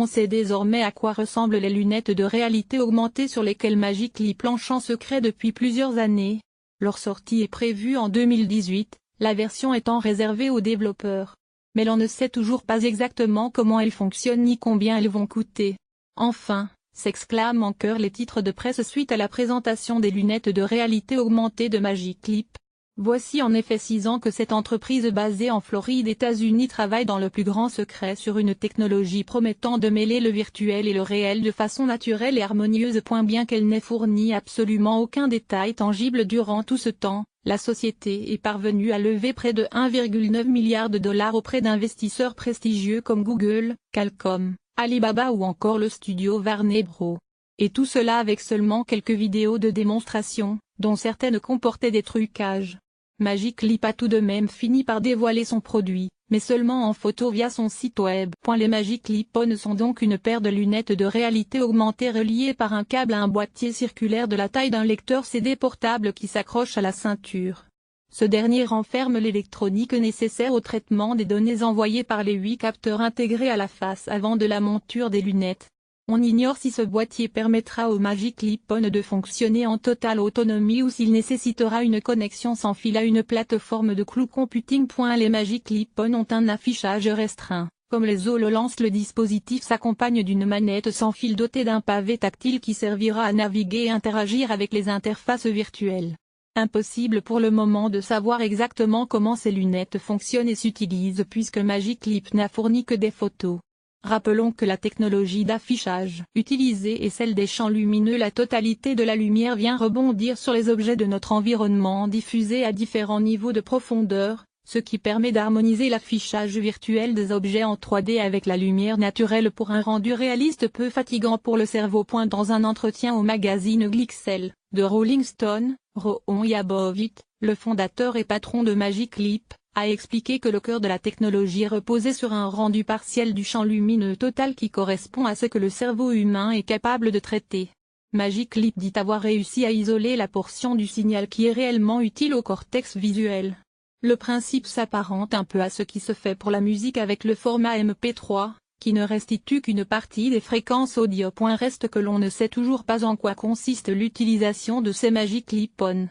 On sait désormais à quoi ressemblent les lunettes de réalité augmentée sur lesquelles Magic Leap planche en secret depuis plusieurs années. Leur sortie est prévue en 2018, la version étant réservée aux développeurs. Mais l'on ne sait toujours pas exactement comment elles fonctionnent ni combien elles vont coûter. Enfin, s'exclament en chœur les titres de presse suite à la présentation des lunettes de réalité augmentée de Magic Leap. Voici en effet 6 ans que cette entreprise basée en Floride, États-Unis travaille dans le plus grand secret sur une technologie promettant de mêler le virtuel et le réel de façon naturelle et harmonieuse. Bien qu'elle n'ait fourni absolument aucun détail tangible durant tout ce temps, la société est parvenue à lever près de 1,9 milliard de dollars auprès d'investisseurs prestigieux comme Google, Qualcomm, Alibaba ou encore le studio Warner Bros. Et tout cela avec seulement quelques vidéos de démonstration, dont certaines comportaient des trucages. Magic Leap a tout de même fini par dévoiler son produit, mais seulement en photo via son site web. Les Magic Leap On sont donc une paire de lunettes de réalité augmentée reliées par un câble à un boîtier circulaire de la taille d'un lecteur CD portable qui s'accroche à la ceinture. Ce dernier renferme l'électronique nécessaire au traitement des données envoyées par les 8 capteurs intégrés à la face avant de la monture des lunettes. On ignore si ce boîtier permettra au Magic Leap On de fonctionner en totale autonomie ou s'il nécessitera une connexion sans fil à une plateforme de cloud computing. Les Magic Leap On ont un affichage restreint. Comme les HoloLens, le dispositif s'accompagne d'une manette sans fil dotée d'un pavé tactile qui servira à naviguer et interagir avec les interfaces virtuelles. Impossible pour le moment de savoir exactement comment ces lunettes fonctionnent et s'utilisent puisque Magic Leap n'a fourni que des photos. Rappelons que la technologie d'affichage utilisée est celle des champs lumineux. La totalité de la lumière vient rebondir sur les objets de notre environnement diffusés à différents niveaux de profondeur, ce qui permet d'harmoniser l'affichage virtuel des objets en 3D avec la lumière naturelle pour un rendu réaliste peu fatigant pour le cerveau. Dans un entretien au magazine Glixel, de Rolling Stone, Rohan Yabovitch, le fondateur et patron de Magic Leap, a expliqué que le cœur de la technologie reposait sur un rendu partiel du champ lumineux total qui correspond à ce que le cerveau humain est capable de traiter. Magic Leap dit avoir réussi à isoler la portion du signal qui est réellement utile au cortex visuel. Le principe s'apparente un peu à ce qui se fait pour la musique avec le format MP3, qui ne restitue qu'une partie des fréquences audio. Reste que l'on ne sait toujours pas en quoi consiste l'utilisation de ces Magic Leap On.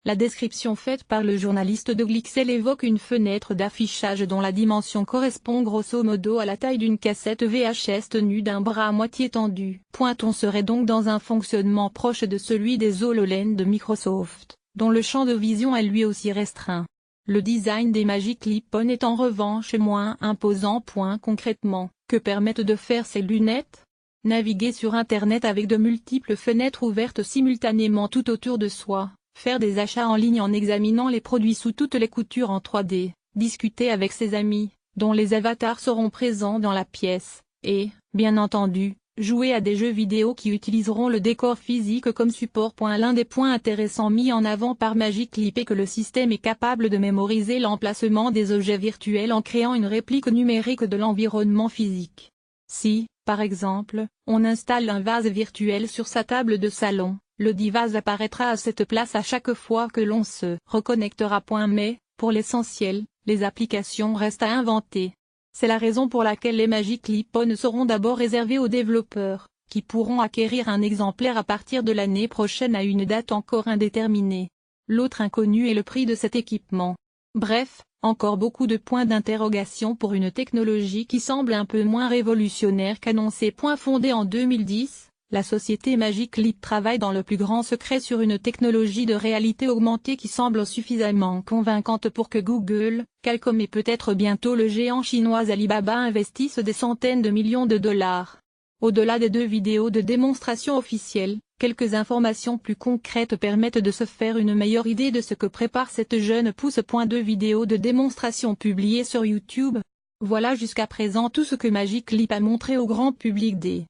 La description faite par le journaliste de Glixel évoque une fenêtre d'affichage dont la dimension correspond grosso modo à la taille d'une cassette VHS tenue d'un bras à moitié tendu. On serait donc dans un fonctionnement proche de celui des HoloLens de Microsoft, dont le champ de vision est lui aussi restreint. Le design des Magic Leap On est en revanche moins imposant. Concrètement, que permettent de faire ces lunettes? Naviguer sur Internet avec de multiples fenêtres ouvertes simultanément tout autour de soi. Faire des achats en ligne en examinant les produits sous toutes les coutures en 3D, discuter avec ses amis, dont les avatars seront présents dans la pièce, et, bien entendu, jouer à des jeux vidéo qui utiliseront le décor physique comme support. L'un des points intéressants mis en avant par Magic Leap est que le système est capable de mémoriser l'emplacement des objets virtuels en créant une réplique numérique de l'environnement physique. Si, par exemple, on installe un vase virtuel sur sa table de salon, le dit vase apparaîtra à cette place à chaque fois que l'on se reconnectera. Mais, pour l'essentiel, les applications restent à inventer. C'est la raison pour laquelle les Magic Leap On seront d'abord réservés aux développeurs, qui pourront acquérir un exemplaire à partir de l'année prochaine à une date encore indéterminée. L'autre inconnu est le prix de cet équipement. Bref, encore beaucoup de points d'interrogation pour une technologie qui semble un peu moins révolutionnaire qu'annoncée. Fondée en 2010, la société Magic Leap travaille dans le plus grand secret sur une technologie de réalité augmentée qui semble suffisamment convaincante pour que Google, Qualcomm et peut-être bientôt le géant chinois Alibaba investissent des centaines de millions de dollars. Au-delà des 2 vidéos de démonstration officielles, quelques informations plus concrètes permettent de se faire une meilleure idée de ce que prépare cette jeune pousse. 2 vidéos de démonstration publiées sur YouTube. Voilà jusqu'à présent tout ce que Magic Leap a montré au grand public des